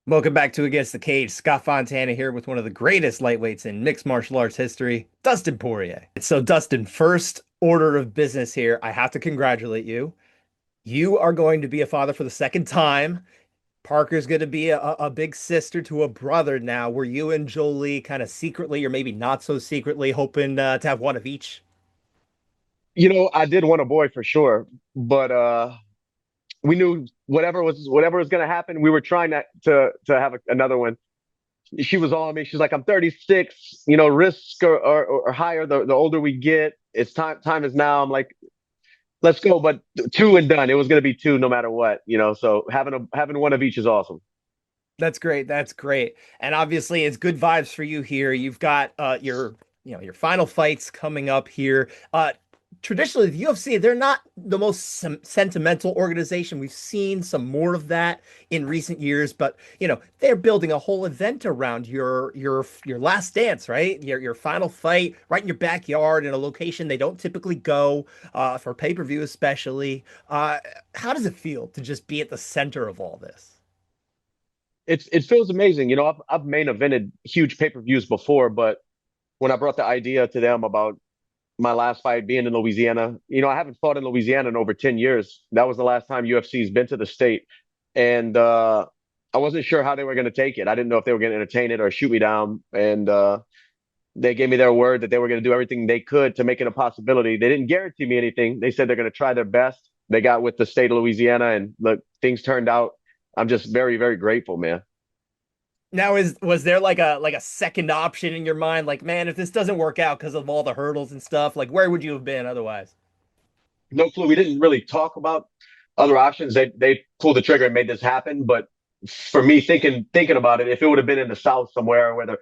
Welcome back to Against the Cage. Scott Fontana here with one of the greatest lightweights in mixed martial arts history, Dustin Poirier. So, Dustin, first order of business here, I have to congratulate you. You are going to be a father for the second time. Parker's going to be a big sister to a brother now. Were you and Jolie kind of secretly, or maybe not so secretly, hoping to have one of each? I did want a boy for sure, but we knew whatever was going to happen. We were trying to have another one. She was on me. She's like, "I'm 36. Risks are higher the older we get. It's time. Time is now." I'm like, "Let's go." But two and done. It was going to be two no matter what. So having one of each is awesome. That's great. That's great. And obviously it's good vibes for you here. You've got your final fights coming up here. Traditionally the UFC, they're not the most sentimental organization. We've seen some more of that in recent years, but they're building a whole event around your last dance, right? Your final fight right in your backyard in a location they don't typically go for pay-per-view especially. How does it feel to just be at the center of all this? It feels amazing. I've main evented huge pay-per-views before, but when I brought the idea to them about my last fight being in Louisiana. I haven't fought in Louisiana in over 10 years. That was the last time UFC's been to the state. And I wasn't sure how they were going to take it. I didn't know if they were going to entertain it or shoot me down. And they gave me their word that they were going to do everything they could to make it a possibility. They didn't guarantee me anything. They said they're going to try their best. They got with the state of Louisiana and look, things turned out. I'm just very, very grateful, man. Now, is was there like a second option in your mind? Like, man, if this doesn't work out because of all the hurdles and stuff, like where would you have been otherwise? No clue. We didn't really talk about other options. They pulled the trigger and made this happen. But for me, thinking about it, if it would have been in the South somewhere, whether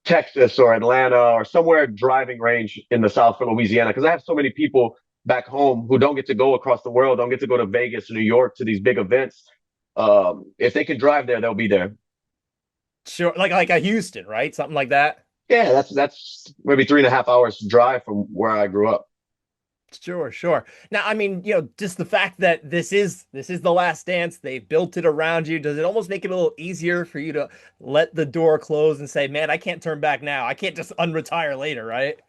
Texas or Atlanta or somewhere driving range in the South for Louisiana, because I have so many people back home who don't get to go across the world, don't get to go to Vegas, New York to these big events. If they can drive there, they'll be there. Sure, like a Houston, right? Something like that. Yeah, that's maybe 3.5 hours drive from where I grew up. Sure, sure. Now, I mean, just the fact that this is the last dance, they built it around you. Does it almost make it a little easier for you to let the door close and say, "Man, I can't turn back now. I can't just unretire later," right?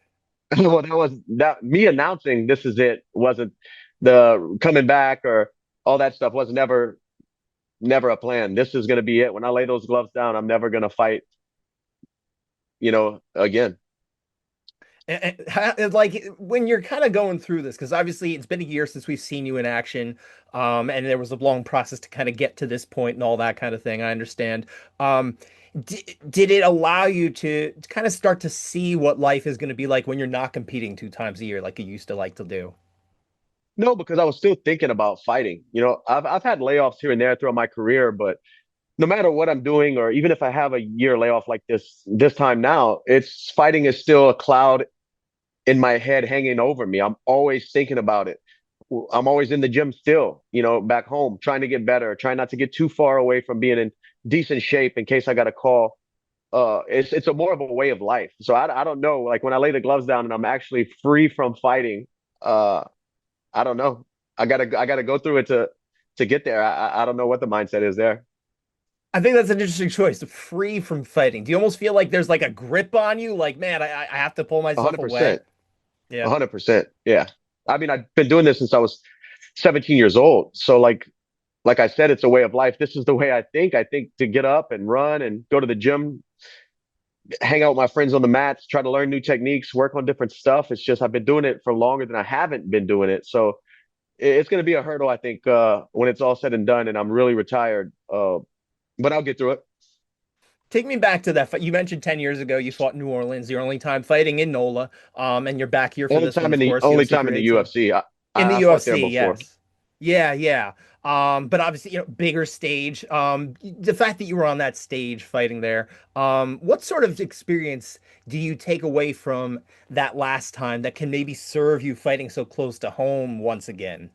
Well, that was that me announcing this is it wasn't the coming back or all that stuff was never a plan. This is going to be it. When I lay those gloves down, I'm never going to fight, again. Like when you're kind of going through this, because obviously it's been a year since we've seen you in action, and there was a long process to kind of get to this point and all that kind of thing. I understand. Did it allow you to kind of start to see what life is going to be like when you're not competing 2 times a year like you used to like to do? No, because I was still thinking about fighting. I've had layoffs here and there throughout my career, but no matter what I'm doing, or even if I have a year layoff like this time now, it's fighting is still a cloud in my head hanging over me. I'm always thinking about it. I'm always in the gym still, back home, trying to get better, trying not to get too far away from being in decent shape in case I got a call. It's a more of a way of life. So I don't know. Like when I lay the gloves down and I'm actually free from fighting, uh, I don't know. I gotta go through it to get there. I don't know what the mindset is there. I think that's an interesting choice, free from fighting. Do you almost feel like there's like a grip on you? Like, man, I have to pull A myself hundred away. percent. A Yeah. hundred percent. Yeah. I mean, I've been doing this since I was 17 years old. So like I said, it's a way of life. This is the way I think. I think to get up and run and go to the gym, hang out with my friends on the mats, try to learn new techniques, work on different stuff. It's just I've been doing it for longer than I haven't been doing it. So it's going to be a hurdle, I think, when it's all said and done, and I'm really retired. But I'll get through it. Take me back to that fight. You mentioned 10 years ago you fought in New Orleans, your only time fighting in NOLA. And you're back here for Only this one, time in of the course, only UFC time in the 318. UFC. In the I fought there UFC, before. yes. Yeah, yeah. But obviously, bigger stage. The fact that you were on that stage fighting there, what sort of experience do you take away from that last time that can maybe serve you fighting so close to home once again?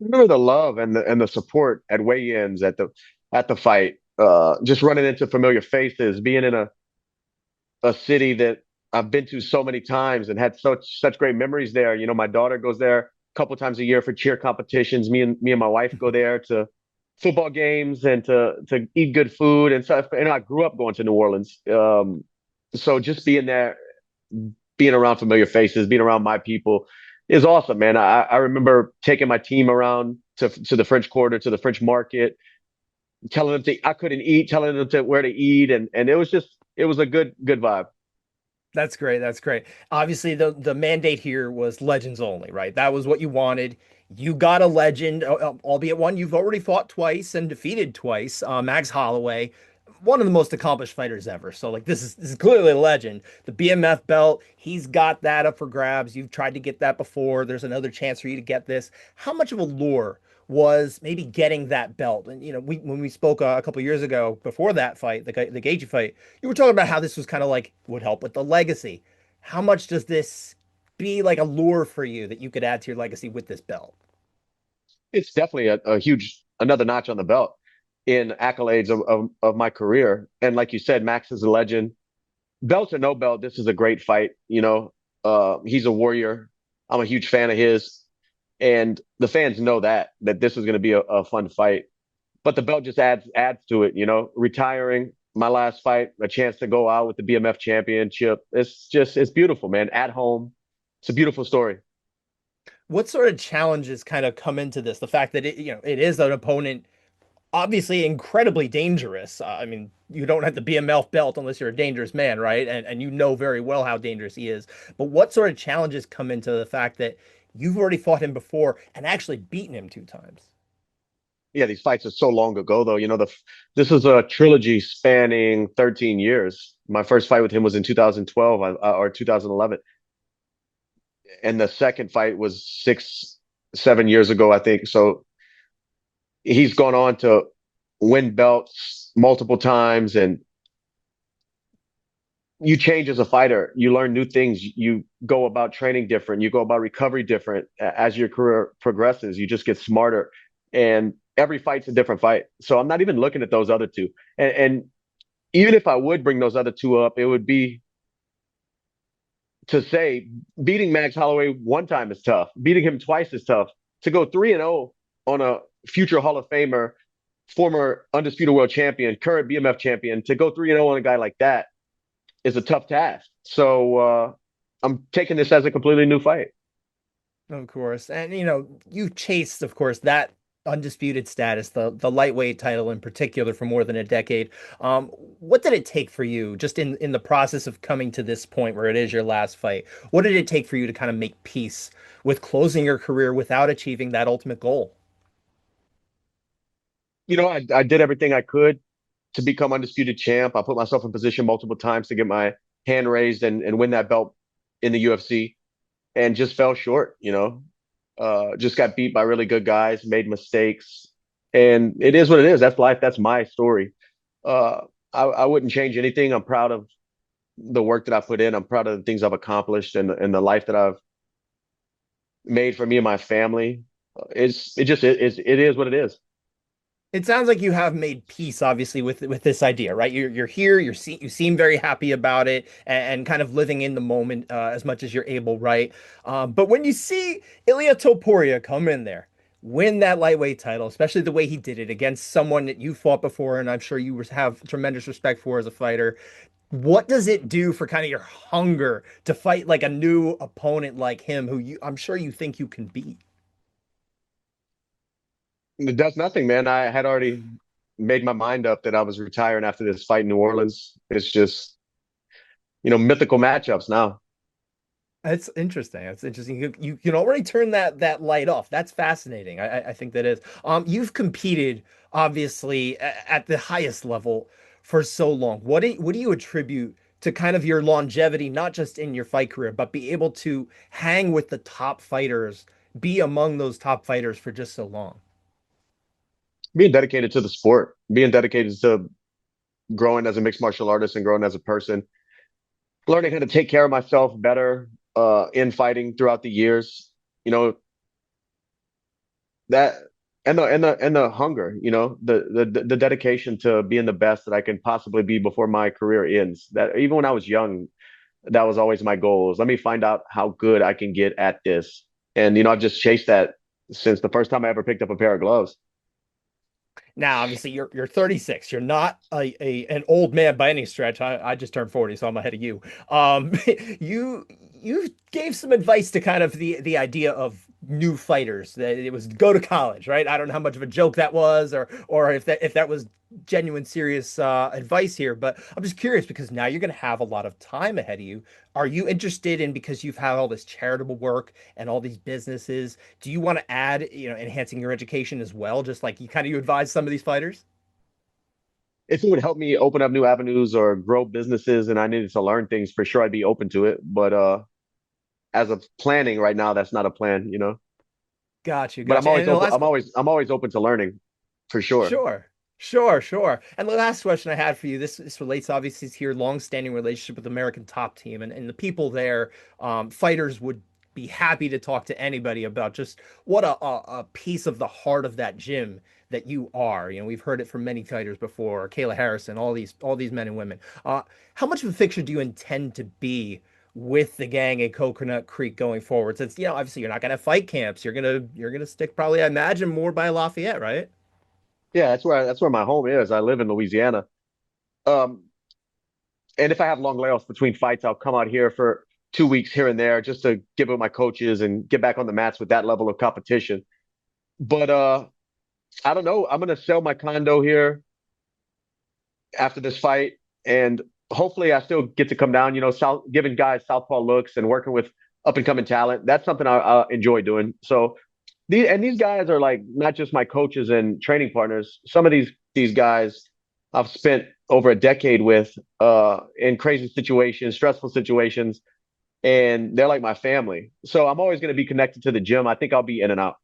Remember the love and the support at weigh-ins at the fight. Just running into familiar faces, being in a city that I've been to so many times and had such great memories there. My daughter goes there a couple times a year for cheer competitions. Me and my wife go there to football games and to eat good food and stuff. And I grew up going to New Orleans. So just being there, being around familiar faces, being around my people is awesome, man. I remember taking my team around to the French Quarter, to the French Market, telling them I couldn't eat, telling them where to eat, and it was a good vibe. That's great. That's great. Obviously, the mandate here was legends only, right? That was what you wanted. You got a legend, albeit one you've already fought twice and defeated twice. Max Holloway, one of the most accomplished fighters ever. So, like, this is clearly a legend. The BMF belt, he's got that up for grabs. You've tried to get that before. There's another chance for you to get this. How much of a lure was maybe getting that belt? And we when we spoke a couple years ago before that fight, the Gaethje fight, you were talking about how this was kind of like would help with the legacy. How much does this be like a lure for you that you could add to your legacy with this belt? It's definitely a huge another notch on the belt in accolades of my career. And like you said, Max is a legend. Belt or no belt, this is a great fight. He's a warrior. I'm a huge fan of his, and the fans know that this is going to be a fun fight. But the belt just adds to it. Retiring my last fight, a chance to go out with the BMF championship. It's beautiful, man. At home, it's a beautiful story. What sort of challenges kind of come into this? The fact that it is an opponent obviously incredibly dangerous. I mean, you don't have the BMF belt unless you're a dangerous man, right? And you know very well how dangerous he is. But what sort of challenges come into the fact that you've already fought him before and actually beaten him two times? Yeah, these fights are so long ago, though. This is a trilogy spanning 13 years. My first fight with him was in 2012 or 2011, and the second fight was 7 years ago, I think. So he's gone on to win belts multiple times, and you change as a fighter. You learn new things. You go about training different. You go about recovery different as your career progresses. You just get smarter, and every fight's a different fight. So I'm not even looking at those other two. And even if I would bring those other two up, it would be to say beating Max Holloway one time is tough. Beating him twice is tough. To go 3-0 on a future Hall of Famer, former undisputed world champion, current BMF champion, to go 3-0 on a guy like that is a tough task. So I'm taking this as a completely new fight. Of course. And you've chased, of course, that undisputed status, the lightweight title in particular for more than a decade. Um, what did it take for you just in the process of coming to this point where it is your last fight? What did it take for you to kind of make peace with closing your career without achieving that ultimate goal? I did everything I could to become undisputed champ. I put myself in position multiple times to get my hand raised and win that belt in the UFC, and just fell short. Just got beat by really good guys, made mistakes, and it is what it is. That's life. That's my story. Uh, I wouldn't change anything. I'm proud of the work that I put in. I'm proud of the things I've accomplished and the life that I've made for me and my family. It is what it is. It sounds like you have made peace, obviously, with this idea, right? You're here. You seem very happy about it, and kind of living in the moment as much as you're able, right? But when you see Ilia Topuria come in there, win that lightweight title, especially the way he did it against someone that you fought before, and I'm sure have tremendous respect for as a fighter. What does it do for kind of your hunger to fight like a new opponent like him, who I'm sure you think you can beat? It does nothing, man. I had already made my mind up that I was retiring after this fight in New Orleans. It's just, mythical matchups now. That's interesting. That's interesting. You can already turn that light off. That's fascinating. I think that is. You've competed obviously at the highest level for so long. What do you attribute to kind of your longevity, not just in your fight career, but be able to hang with the top fighters, be among those top fighters for just so long? Being dedicated to the sport, being dedicated to growing as a mixed martial artist and growing as a person, learning how to take care of myself better in fighting throughout the years. You know that and the hunger. The dedication to being the best that I can possibly be before my career ends. That even when I was young, that was always my goal. Is let me find out how good I can get at this. And I've just chased that since the first time I ever picked up a pair of gloves. Now, obviously, you're 36. You're not an old man by any stretch. I just turned 40, so I'm ahead of you. Um, you gave some advice to kind of the idea of new fighters. That it was go to college, right? I don't know how much of a joke that was, or if that was genuine, serious advice here. But I'm just curious because now you're going to have a lot of time ahead of you. Are you interested in because you've had all this charitable work and all these businesses? Do you want to add, enhancing your education as well, just like you advise some of these fighters? If it would help me open up new avenues or grow businesses and I needed to learn things, for sure I'd be open to it. But as of planning right now, that's not a plan, you know. Got you, But got I'm you. And always the open. last, I'm always open to learning, for sure. sure, sure, sure. And the last question I had for you, this relates obviously to your long-standing relationship with American Top Team and the people there. Fighters would be happy to talk to anybody about just what a piece of the heart of that gym that you are. We've heard it from many fighters before, Kayla Harrison, all these men and women. How much of a fixture do you intend to be with the gang at Coconut Creek going forward? Since, obviously you're not gonna have fight camps. You're gonna stick probably, I imagine, more by Lafayette, right? Yeah, that's where my home is. I live in Louisiana. Um, and if I have long layoffs between fights, I'll come out here for 2 weeks here and there just to get with my coaches and get back on the mats with that level of competition. But I don't know. I'm gonna sell my condo here after this fight, and hopefully, I still get to come down. You know, giving guys southpaw looks and working with up and coming talent. That's something I enjoy doing. So these guys are like not just my coaches and training partners. Some of these guys I've spent over a decade with in crazy situations, stressful situations, and they're like my family. So I'm always going to be connected to the gym. I think I'll be in and out.